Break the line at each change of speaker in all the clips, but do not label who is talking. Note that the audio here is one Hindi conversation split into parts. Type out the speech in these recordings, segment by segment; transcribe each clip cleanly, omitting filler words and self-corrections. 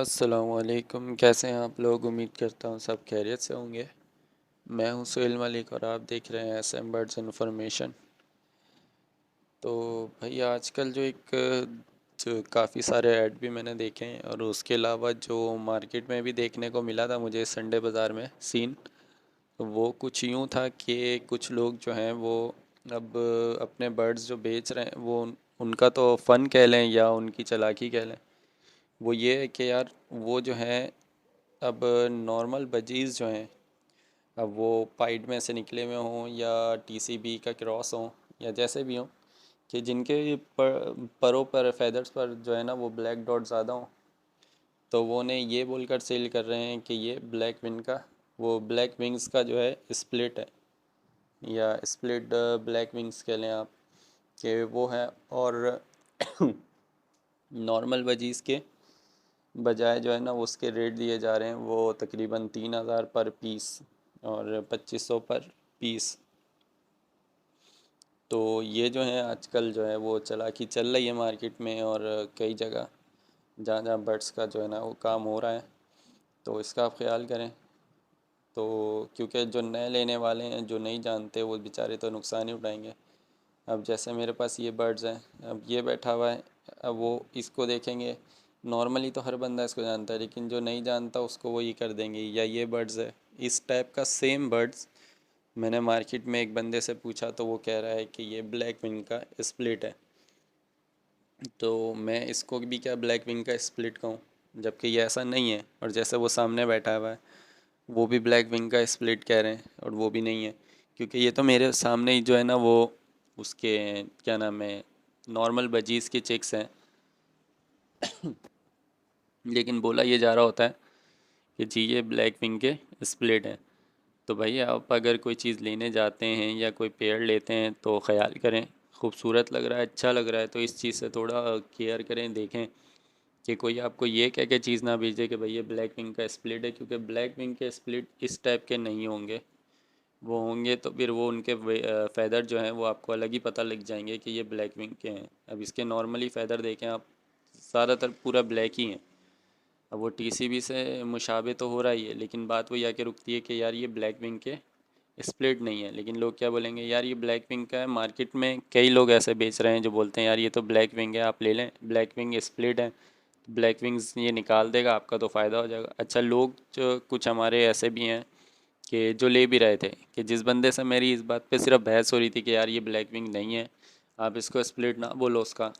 अस्सलामुअलैकुम। कैसे हैं आप लोग? उम्मीद करता हूँ सब खैरियत से होंगे। मैं हूँ सुहेल मलिक और आप देख रहे हैं SM बर्ड्स इन्फॉर्मेशन। तो भाई आजकल जो काफ़ी सारे ऐड भी मैंने देखे हैं और उसके अलावा जो मार्केट में भी देखने को मिला था मुझे संडे बाज़ार में सीन, तो वो कुछ यूँ था कि कुछ लोग जो हैं वो अब अपने बर्ड्स जो बेच रहे हैं वो उनका तो फ़न कह लें या उनकी चालाकी कह लें, वो ये है कि यार वो जो है अब नॉर्मल बजीज़ जो हैं, अब वो पाइड में से निकले हुए हों या TCB का क्रॉस हों या जैसे भी हों, कि जिनके परों पर फेदर्स पर जो है ना वो ब्लैक डॉट ज़्यादा हों, तो वो ने ये बोलकर सेल कर रहे हैं कि ये ब्लैक विंग का वो ब्लैक विंग्स का जो है स्प्लिट है या स्प्लिट ब्लैक विंग्स कह लें आप, कि वो है। और नॉर्मल बजीज़ के बजाय जो है ना उसके रेट दिए जा रहे हैं वो तकरीबन 3000 पर पीस और 2500 पर पीस। तो ये जो है आजकल जो है वो चालाकी चल रही है मार्केट में और कई जगह जहाँ जहाँ बर्ड्स का जो है ना वो काम हो रहा है, तो इसका आप ख्याल करें। तो क्योंकि जो नए लेने वाले हैं जो नहीं जानते वो बेचारे तो नुकसान ही उठाएंगे। अब जैसे मेरे पास ये बर्ड्स हैं, अब ये बैठा हुआ है, अब वो इसको देखेंगे, नॉर्मली तो हर बंदा इसको जानता है लेकिन जो नहीं जानता उसको वो ये कर देंगे या ये बर्ड्स है। इस टाइप का सेम बर्ड्स मैंने मार्केट में एक बंदे से पूछा तो वो कह रहा है कि ये ब्लैक विंग का स्प्लिट है। तो मैं इसको भी क्या ब्लैक विंग का स्प्लिट कहूँ, जबकि ये ऐसा नहीं है। और जैसे वो सामने बैठा हुआ है वो भी ब्लैक विंग का स्प्लिट कह रहे हैं और वो भी नहीं है, क्योंकि ये तो मेरे सामने ही जो है ना वो उसके क्या नाम है नॉर्मल बजीज़ के चिक्स हैं। लेकिन बोला ये जा रहा होता है कि जी ये ब्लैक विंग के स्प्लिट हैं। तो भाई आप अगर कोई चीज़ लेने जाते हैं या कोई पेड़ लेते हैं तो ख्याल करें, खूबसूरत लग रहा है अच्छा लग रहा है तो इस चीज़ से थोड़ा केयर करें, देखें कि कोई आपको ये कह के चीज़ ना भेजे कि भाई ये ब्लैक विंग का स्प्लिट है, क्योंकि ब्लैक विंग के स्प्लिट इस टाइप के नहीं होंगे। वो होंगे तो फिर वो उनके फ़ेदर जो हैं वो आपको अलग ही पता लग जाएंगे कि ये ब्लैक विंग के हैं। अब इसके नॉर्मली फ़ेदर देखें आप, ज़्यादातर पूरा ब्लैक ही हैं। अब वो TCB से मुशाबे तो हो रहा ही है लेकिन बात वही आके रुकती है कि यार ये ब्लैक विंग के स्प्लिट नहीं है। लेकिन लोग क्या बोलेंगे, यार ये ब्लैक विंग का है। मार्केट में कई लोग ऐसे बेच रहे हैं जो बोलते हैं यार ये तो ब्लैक विंग है आप ले लें, ब्लैक विंग स्प्लिट है, ब्लैक विंग्स ये निकाल देगा आपका तो फ़ायदा हो जाएगा। अच्छा, लोग जो कुछ हमारे ऐसे भी हैं कि जो ले भी रहे थे, कि जिस बंदे से मेरी इस बात पे सिर्फ बहस हो रही थी कि यार ये ब्लैक विंग नहीं है, आप इसको स्प्लिट ना बोलो उसका,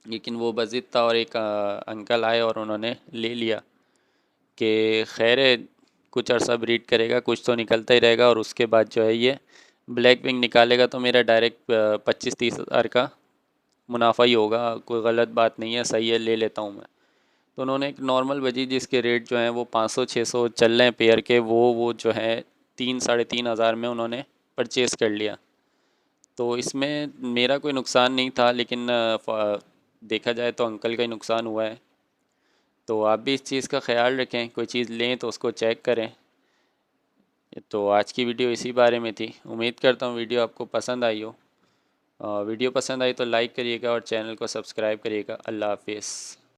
लेकिन वो बज़िद था और एक अंकल आए और उन्होंने ले लिया कि खैर है, कुछ अर्सा ब्रीड करेगा कुछ तो निकलता ही रहेगा और उसके बाद जो है ये ब्लैक विंग निकालेगा तो मेरा डायरेक्ट 25-30 हज़ार का मुनाफा ही होगा। कोई गलत बात नहीं है, सही है, ले लेता हूँ मैं। तो उन्होंने एक नॉर्मल बजी जिसके रेट जो हैं वो 500-600 चल रहे हैं पेयर के, वो जो है 3-3.5 हज़ार में उन्होंने परचेज़ कर लिया। तो इसमें मेरा कोई नुकसान नहीं था, लेकिन देखा जाए तो अंकल का ही नुकसान हुआ है। तो आप भी इस चीज़ का ख्याल रखें, कोई चीज़ लें तो उसको चेक करें। तो आज की वीडियो इसी बारे में थी। उम्मीद करता हूँ वीडियो आपको पसंद आई हो। वीडियो पसंद आई तो लाइक करिएगा और चैनल को सब्सक्राइब करिएगा। अल्लाह हाफिज़।